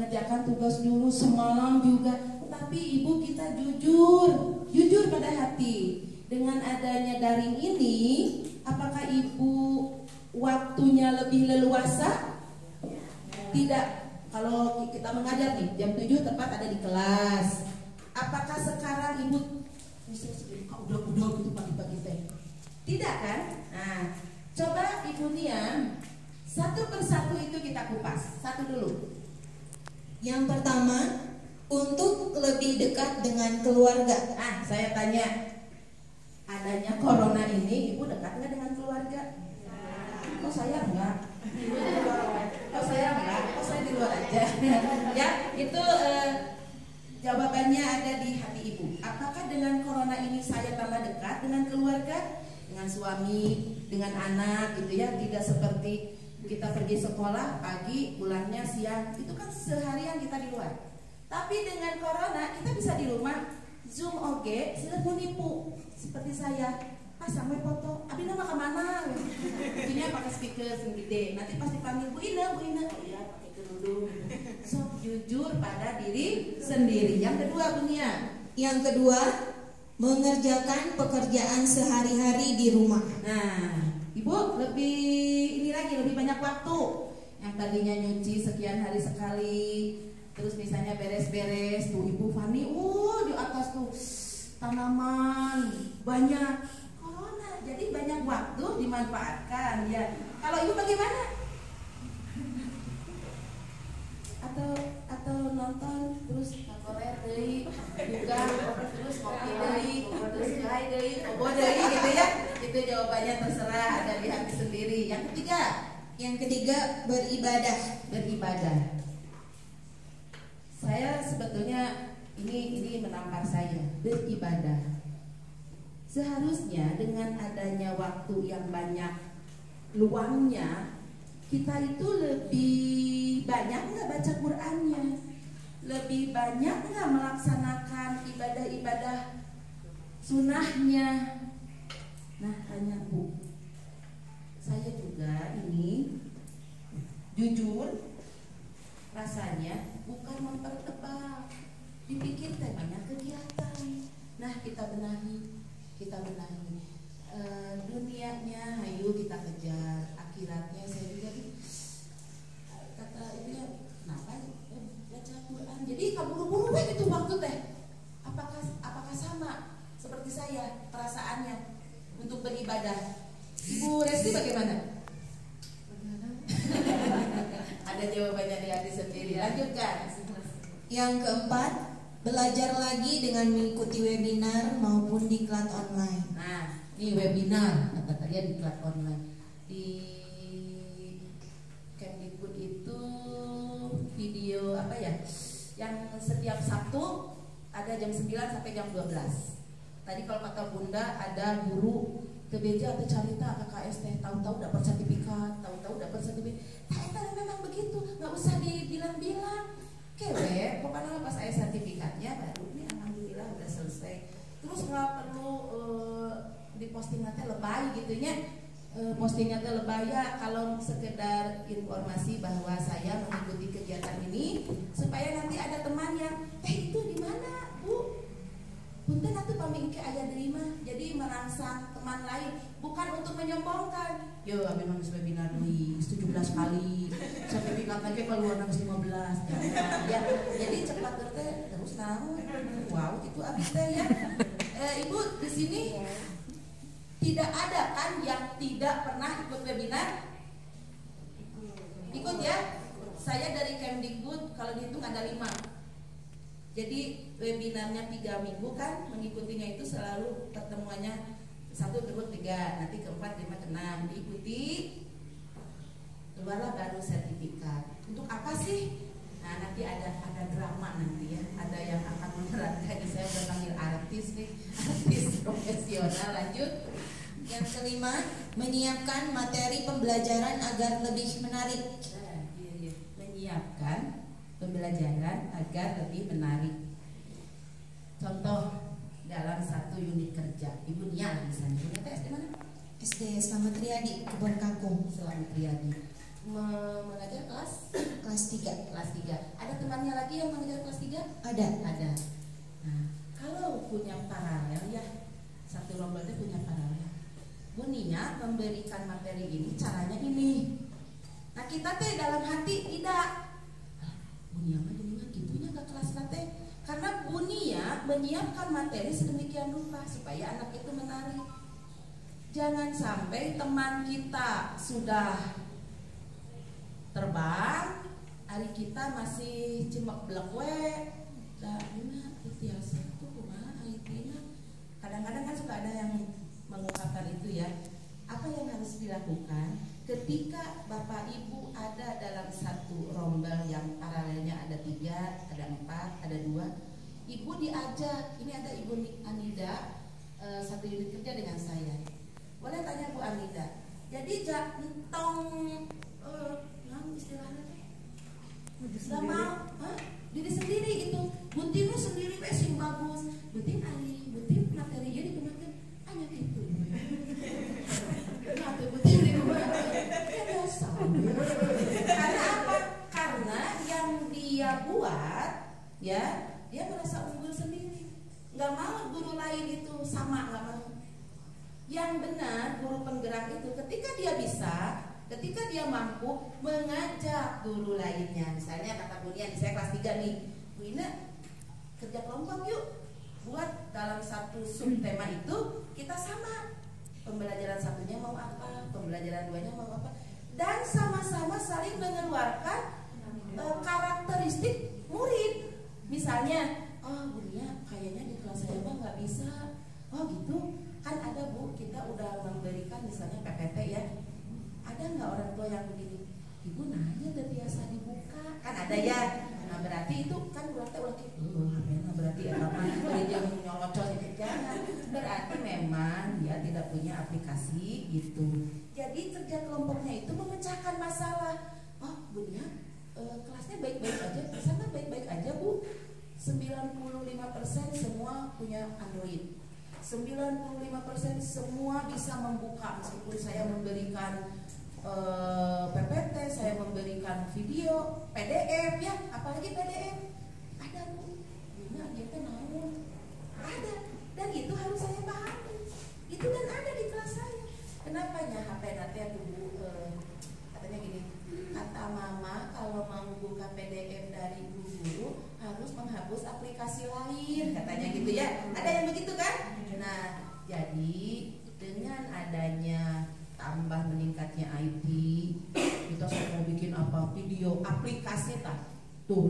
mengerjakan tugas dulu semalam juga. Tapi ibu kita jujur pada hati. Dengan adanya daring ini, apakah ibu waktunya lebih leluasa? Tidak. Kalau kita mengajar nih, jam 7 tepat ada di kelas. Apakah sekarang ibu bisa udah gitu pagi-pagi teh? Tidak kan? Nah, coba ibu Niam satu persatu itu kita kupas. Satu dulu. Yang pertama, untuk lebih dekat dengan keluarga. Saya tanya, adanya corona ini, ibu dekat nggak dengan keluarga? Kok saya enggak? Kok saya enggak? Kok saya di luar aja? Ya, itu jawabannya ada di hati ibu. Apakah dengan corona ini saya tambah dekat dengan keluarga, dengan suami, dengan anak, gitu ya? Tidak seperti kita pergi sekolah pagi, pulangnya siang, itu kan seharian kita di luar. Tapi dengan corona kita bisa di rumah, Zoom oke, sudah menipu. Seperti saya, sampai foto, abi nama kemana? Ini pakai speaker gede. Nanti pas dipanggil Bu Ina, oh iya pakai kerudung. So jujur pada diri sendiri. Yang kedua Bu Nia. Yang kedua, mengerjakan pekerjaan sehari-hari di rumah. Nah, ibu lebih banyak waktu. Yang tadinya nyuci sekian hari sekali, terus misalnya beres-beres tuh ibu Fani, di atas tuh tanaman banyak. Corona, jadi banyak waktu dimanfaatkan ya. Kalau ibu bagaimana? Atau nonton terus korea deui juga terus kopi deui terus gai deui bobo deui gitu ya. Itu jawabannya terserah, ada di hati sendiri. Yang ketiga beribadah. Saya sebetulnya ini menampar saya, beribadah. Seharusnya dengan adanya waktu yang banyak luangnya, kita itu lebih banyak nggak baca Qur'annya, lebih banyak nggak melaksanakan ibadah-ibadah sunnahnya. Nah, tanya Bu, saya juga ini jujur rasanya bukan mempertebal, dipikir temanya kegiatan. Nah, kita benahi. Dunianya ayo kita kejar, akhiratnya saya juga kata ini kenapa baca Quran jadi kabur-buru gitu waktu teh. Apakah sama seperti saya perasaannya untuk beribadah? Ibu Resti bagaimana? Ada jawabannya di hati sendiri. Lanjutkan. Yang keempat, belajar lagi dengan mengikuti webinar maupun diklat online. Nah, ini webinar kata tadi diklat online. Di Kemdikbud itu video apa ya? Yang setiap Sabtu ada jam 9 sampai jam 12. Tadi kalau kata Bunda ada guru TBJ atau Carita KKST, tahu-tahu dapat sertifikat, Nah, memang begitu, nggak usah dibilang-bilang. Kewe, pokoknya pas saya sertifikatnya baru ini alhamdulillah udah selesai. Terus nggak perlu diposting nanti lebay gitunya, postingnya teh lebay ya. Kalau sekedar informasi bahwa saya mengikuti kegiatan ini supaya nanti ada teman yang itu di mana Bu? Punten atuh pamingke aya deui mah. Jadi merangsang teman lain, bukan untuk menyombongkan. Yo, memang geus webinar deui 17 kali. Sertifikat lagi keluar 15. Ya, jadi cepat teh terus naon. Wow, itu abis teh ya. Ibu di sini tidak ada kan yang tidak pernah ikut webinar? Ikut ya. Saya dari Kemdikbud kalau dihitung ada 5. Jadi webinarnya 3 minggu kan, mengikutinya itu selalu pertemuannya 1, 2, 3, nanti ke-4, 5, ke-6 diikuti, keluarlah baru sertifikat. Untuk apa sih? Nah, nanti ada drama nanti ya, ada yang akan memerankan. Saya berpanggil artis nih, artis profesional. Lanjut. Yang kelima, menyiapkan materi pembelajaran agar lebih menarik. Iya. Menyiapkan pembelajaran agar lebih menarik. Contoh dalam satu unit kerja, Ibu Nia misalnya, Ibu Nia SD mana? SD Slamet Riyadi, Kebon Kangkung. Slamet Riyadi. mengajar kelas 3. Kelas 3. Ada temannya lagi yang mengajar kelas 3? Ada. Nah, kalau punya paralel ya, satu rombongan punya paralel. Bu Nia memberikan materi ini, caranya ini. Nah, kita teh dalam hati tidak. Bu Nia mah jadi gitunya ke kelas teh. Karena Bu Nia menyiapkan materi sedemikian rupa supaya anak itu menarik. Jangan sampai teman kita sudah terbang, hari kita masih cemek blek we. Kadang-kadang kan suka ada yang mengungkapkan itu ya. Apa yang harus dilakukan ketika Bapak Ibu ada dalam satu rombel yang paralelnya ada 3, ada 4, ada 2, Ibu diajak. Ini ada Ibu Anida, satu unit kerja dengan saya. Boleh tanya Bu Anida. Jadi tong istilahnya nggak mau, diri sendiri itu. Buntinnya sendiri sing bagus. Buntin ali, buntin materi jadi kemarin hanya gitu. Materi buntin di rumah ya biasa. Karena apa? Karena yang dia buat ya dia merasa unggul sendiri. Nggak mau guru lain itu sama, nggak mau. Yang benar guru penggerak itu ketika dia bisa, ketika dia mampu mengajak guru lainnya. Misalnya kata Bu Nia, saya kelas 3 nih, Bu Ina kerja kelompok yuk, buat dalam satu subtema itu kita sama. Pembelajaran satunya mau apa, pembelajaran 2-nya mau apa, dan sama-sama saling mengeluarkan karakteristik murid. Misalnya, oh Bu Nia kayaknya di kelas saya mah nggak bisa. Oh gitu, kan ada Bu, kita udah memberikan misalnya PPT ya. Ada nggak orang tua yang begini? Ibu nanya udah biasa dibuka, kan ada ya. Nah berarti itu kan berarti berarti apa? Dia nyolocos itu jangan. Berarti memang dia tidak punya aplikasi gitu. Jadi kerja kelompoknya itu memecahkan masalah. Oh Bu Nia, kelasnya baik-baik aja, sana baik-baik aja Bu. 95% semua punya Android. 95% semua bisa membuka, meskipun saya memberikan PPT, saya memberikan video, PDF ya, apalagi PDF ada Bu, nah dia namun ada, dan itu harus saya pahami, itu dan ada di kelas saya. Kenapa ya HP nanti Bu, katanya gini, kata Mama kalau mau buka PDF dari guru harus menghapus aplikasi lain, katanya gitu ya. Ada yang begitu kan? Nah, jadi dengan adanya tambah meningkatnya IT, kita mau bikin apa video aplikasi tak tuh